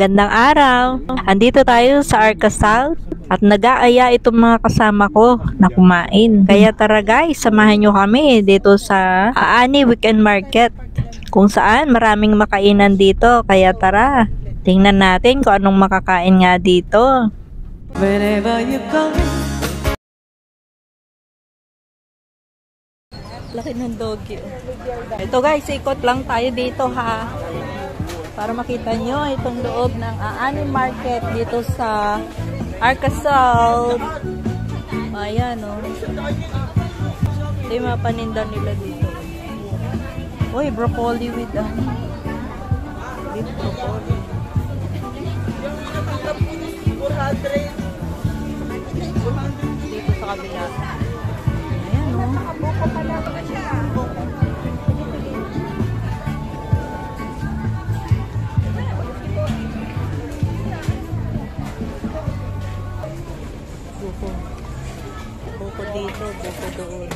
magandang araw. Andito tayo sa Arcasal at nag-aaya itong mga kasama ko na kumain. Kaya tara guys, samahan nyo kami dito sa Aani Weekend Market, kung saan maraming makainan dito. Kaya tara, tingnan natin kung anong makakain nga dito. Wherever you go. Laki ng doggy. Ito guys, ikot lang tayo dito ha. Para makita nyo itong loob ng Aani Market dito sa Arcasal. Ayan o. Ito yung mga paninda nila dito. Uy, broccoli with with broccoli. Dito sa kabila. Ayan o. Buko dito, buko doon.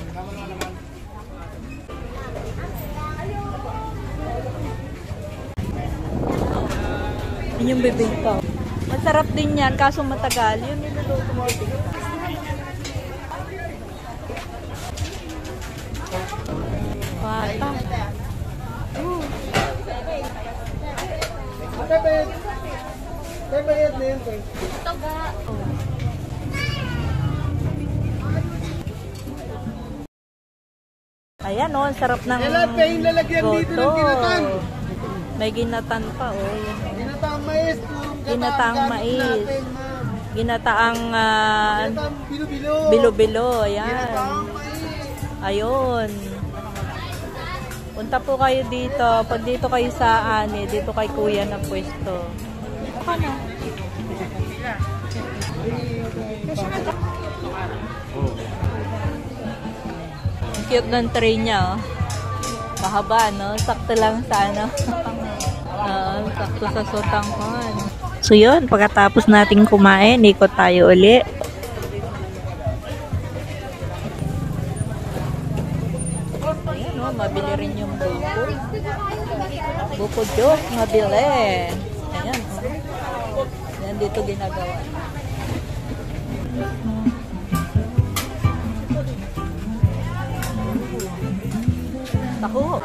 Yun yung bibingka. Masarap din yan, kaso matagal. Yun niluluto mo. Pata. Ayan o, sarap ng goto. May ginatan pa o. Ginataang mais. Ginataang mais. Ginataang bilo-bilo. Ayan. Ayun. Punta po kayo dito. Pag dito kayo sa Aani, dito kay Kuya na pwesto. Baka na. Cute ng tray niya, oh. Mahaba, no? Sakto lang sa ano. Sakto sa sotangkon. So yun, pagkatapos nating kumain, ikot tayo uli. Ayan, oh, mabili rin yung buko. Buko joke, mabili. Ayan, oh. Yan dito ginagawa. Taho.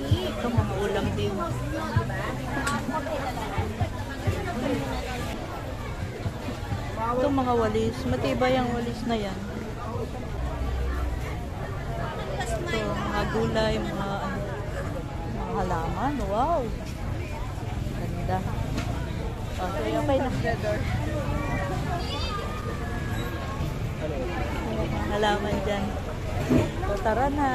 Ito mga ulam din. Ito mga walis. Matibay ang walis na yan. Ito mga gulay, mga halaman. Wow! Ganda. Okay, okay na. Mga halaman dyan. So, tara na.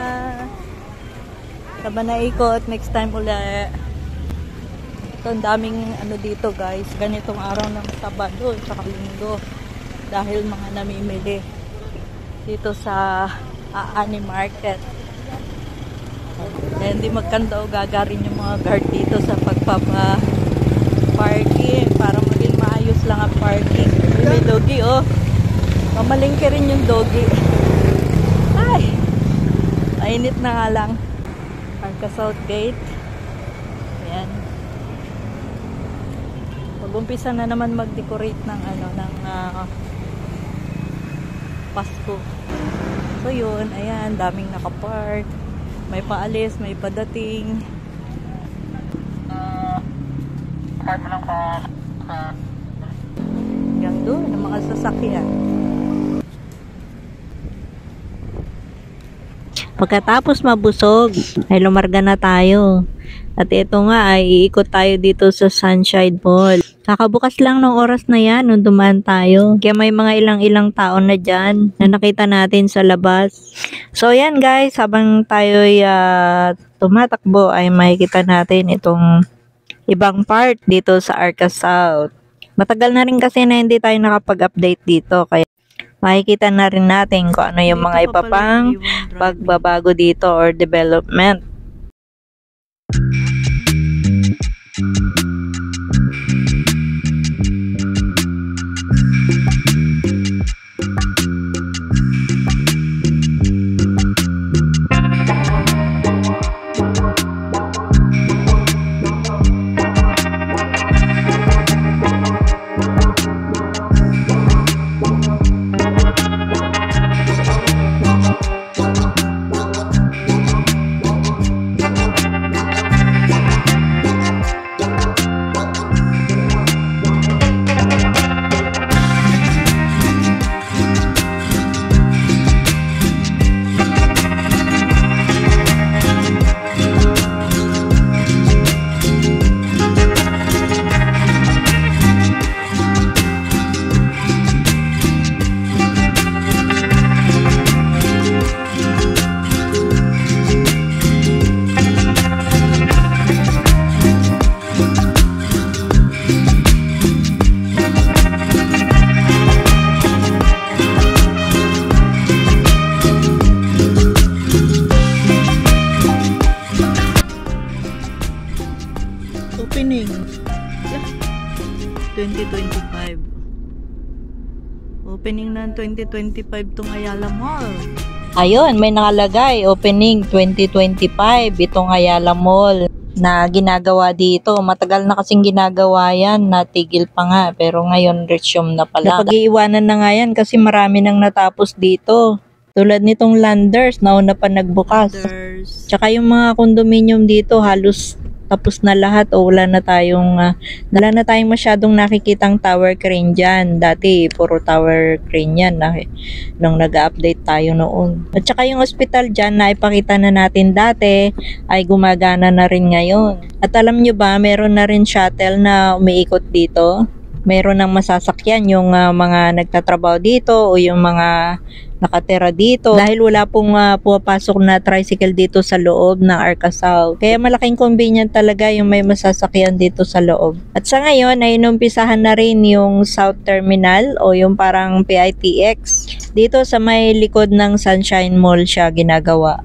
Taba na ikot. Next time ulit. Ito, ang daming ano dito guys. Ganitong araw ng Sabado sa Linggo. Dahil mga namimili dito sa Aani Market. Eh, hindi magkanda o gagarin yung mga guard dito sa pagpapa-parking. Para maging maayos lang ang parking. May doggy oh. Mamalingki rin yung doggy. Ay! Mainit na nga lang. Arcasal Gate. Ayan. Mag-umpisa na naman mag-decorate ng ano, ng Pasko. So yun, ayan, daming nakapark. May paalis, may padating. Park mo lang pa. Hanggang doon, ang mga sasakyan. Pagkatapos mabusog, ay lumarga na tayo. At ito nga ay iikot tayo dito sa Sunshine Mall. Kakabukas lang ng oras na yan nung dumaan tayo. Kaya may mga ilang taon na dyan na nakita natin sa labas. So yan guys, habang tayo'y tumatakbo ay makikita natin itong ibang part dito sa Arcasal. Matagal na rin kasi na hindi tayo nakapag-update dito. Kaya makikita na rin natin kung ano yung mga iba pang pagbabago dito or development. opening? 2025. Opening ng 2025 tong Ayala Mall. Ayun, may nakalagay, opening 2025, itong Ayala Mall na ginagawa dito. Matagal na kasing ginagawa yan, natigil pa nga, pero ngayon resume na pala. Napag-iiwanan na nga yan kasi marami nang natapos dito. Tulad nitong Landers, nauna pa nagbukas. Tsaka yung mga condominium dito, halos tapos na lahat o wala na tayong masyadong nakikitang tower crane dyan. Dati puro tower crane yan nung nag-update tayo noon. At saka yung hospital dyan na ipakita na natin dati ay gumagana na rin ngayon. At alam nyo ba, meron na rin shuttle na umiikot dito. Meron ng masasakyan yung mga nagtatrabaho dito o yung mga nakatira dito dahil wala pong pumapasok na tricycle dito sa loob ng Arca South. Kaya malaking convenient talaga yung may masasakyan dito sa loob. At sa ngayon ay inumpisahan na rin yung South Terminal o yung parang PITX. Dito sa may likod ng Sunshine Mall siya ginagawa.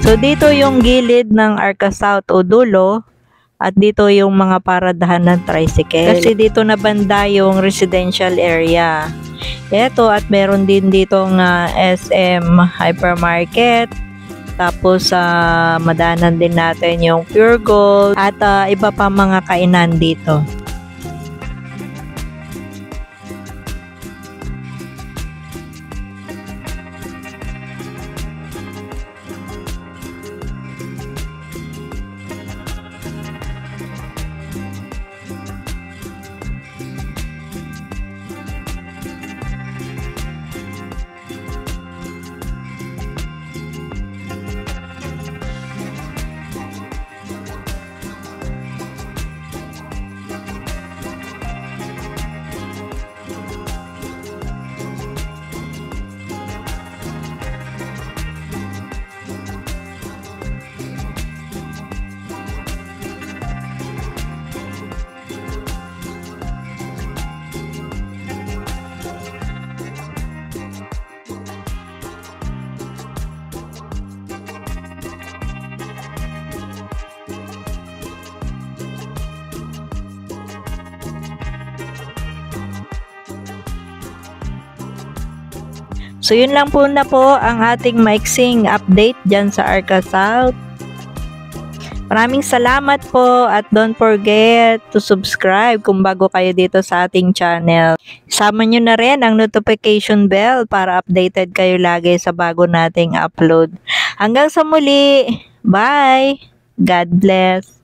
So dito yung gilid ng Arca South o dulo at dito yung mga paradahan ng tricycle. Kasi dito na banda yung residential area. Eto at meron din dito ng SM hypermarket. Tapos madanan din natin yung Pure Gold at iba pa mga kainan dito. So yun lang po na po ang ating maiksing update dyan sa Arca South. Maraming salamat po at don't forget to subscribe kung bago kayo dito sa ating channel. Sama nyo na rin ang notification bell para updated kayo lagi sa bago nating upload. Hanggang sa muli, bye! God bless!